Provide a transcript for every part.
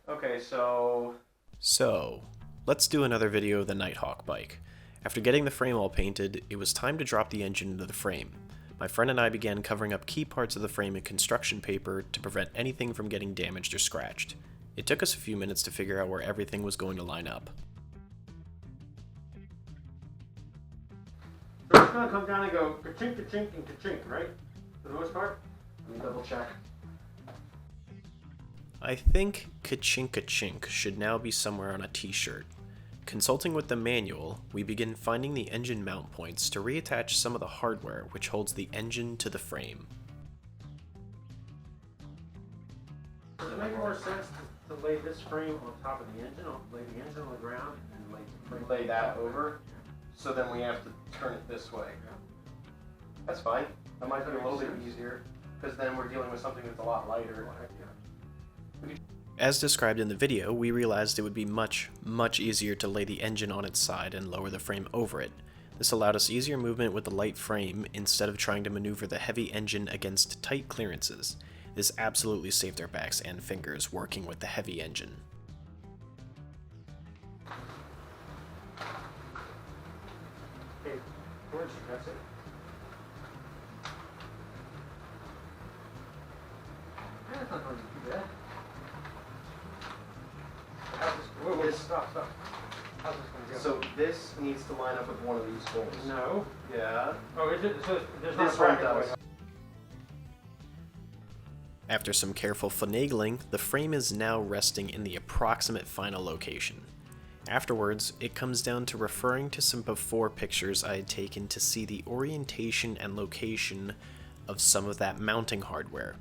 Okay, So, let's do another video of the Nighthawk bike. After getting the frame all painted, it was time to drop the engine into the frame. My friend and I began covering up key parts of the frame in construction paper to prevent anything from getting damaged or scratched. It took us a few minutes to figure out where everything was going to line up. so it's going to come down and go ka-chink, ka-chink, and ka-chink, right? For the most part? Let me double check. I think ka-chink ka-chink should now be somewhere on a t-shirt. Consulting with the manual, we begin finding the engine mount points to reattach some of the hardware which holds the engine to the frame. Does it make more sense to lay this frame on top of the engine, lay the engine on the ground, and lay the frame? Lay that over, so then we have to turn it this way. That's fine. That might be a little bit easier, because then we're dealing with something that's a lot lighter. As described in the video, we realized it would be much easier to lay the engine on its side and lower the frame over it. This allowed us easier movement with the light frame instead of trying to maneuver the heavy engine against tight clearances. This absolutely saved our backs and fingers working with the heavy engine. Okay, George, that's it. That's not going to do that. Whoa, stop. How's this going to go? So this needs to line up with one of these holes. No. Yeah. Oh, is it? So there's not This a one bracket does. going. After some careful finagling, the frame is now resting in the approximate final location. Afterwards, it comes down to referring to some before pictures I had taken to see the orientation and location of some of that mounting hardware.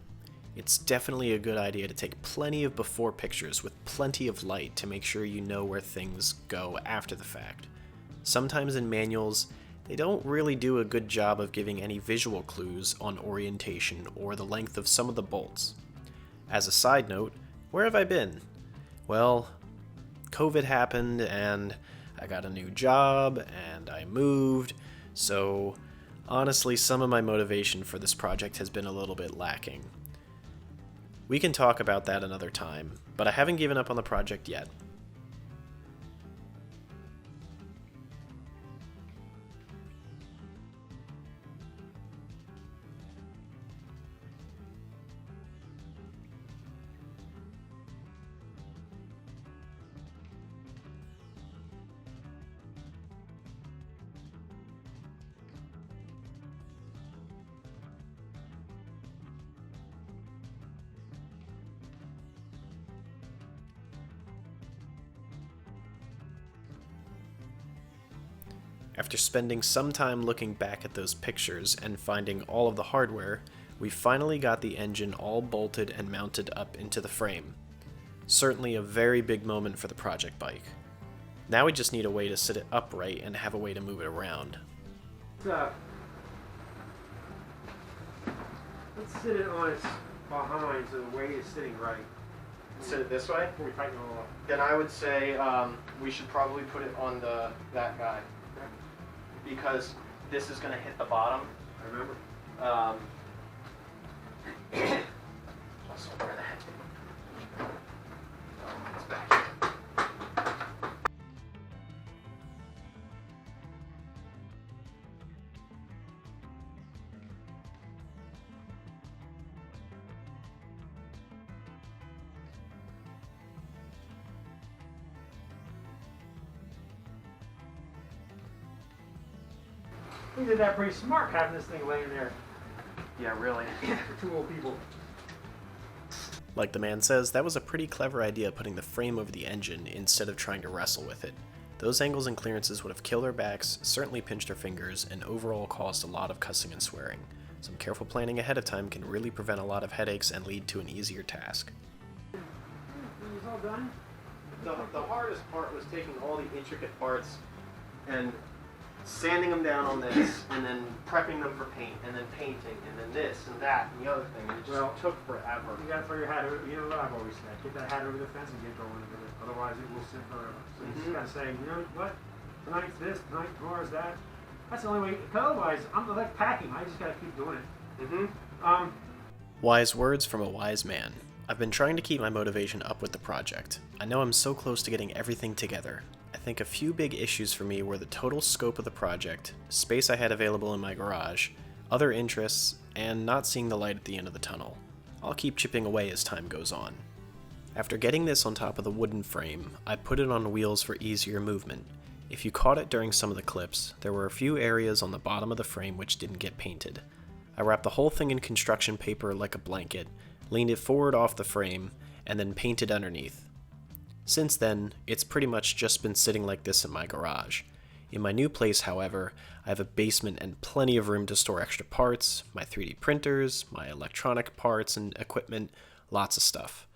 It's definitely a good idea to take plenty of before pictures with plenty of light to make sure you know where things go after the fact. Sometimes in manuals, they don't really do a good job of giving any visual clues on orientation or the length of some of the bolts. As a side note, where have I been? Well, COVID happened and I got a new job and I moved, so honestly some of my motivation for this project has been a little bit lacking. We can talk about that another time, but I haven't given up on the project yet. After spending some time looking back at those pictures and finding all of the hardware, we finally got the engine all bolted and mounted up into the frame. Certainly a very big moment for the project bike. Now we just need a way to sit it upright and have a way to move it around. Let's sit it on its behind so the weight is sitting right. Sit it this way? Before we tighten it all up. Then I would say we should probably put it on that guy, because this is going to hit the bottom. I remember. Also, where the heck? It's back here. We did that pretty smart having this thing laying there Yeah, really. for two old people. Like the man says, that was a pretty clever idea putting the frame over the engine instead of trying to wrestle with it. Those angles and clearances would have killed our backs, certainly pinched our fingers, and overall caused a lot of cussing and swearing. Some careful planning ahead of time can really prevent a lot of headaches and lead to an easier task. It's all done. The hardest part was taking all the intricate parts and sanding them down on this, and then prepping them for paint, and then painting, and then this and that and the other thing. And it just took forever. You gotta throw your hat over, you know what I've always said, get that hat over the fence and get going with it, otherwise it will sit forever. So you just gotta say, you know what, tonight's this, tomorrow's that. That's the only way, because otherwise, I'm like packing, I just gotta keep doing it. Wise words from a wise man. I've been trying to keep my motivation up with the project. I know I'm so close to getting everything together. I think a few big issues for me were the total scope of the project, space I had available in my garage, other interests, and not seeing the light at the end of the tunnel. I'll keep chipping away as time goes on. After getting this on top of the wooden frame, I put it on wheels for easier movement. If you caught it during some of the clips, there were a few areas on the bottom of the frame which didn't get painted. I wrapped the whole thing in construction paper like a blanket, leaned it forward off the frame, and then painted underneath. Since then, it's pretty much just been sitting like this in my garage. In my new place, however, I have a basement and plenty of room to store extra parts, my 3D printers, my electronic parts and equipment, lots of stuff.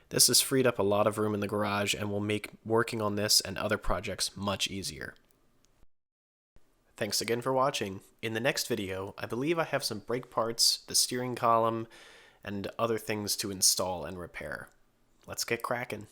This has freed up a lot of room in the garage and will make working on this and other projects much easier. Thanks again for watching. In the next video, I believe I have some brake parts, the steering column, and other things to install and repair. Let's get cracking.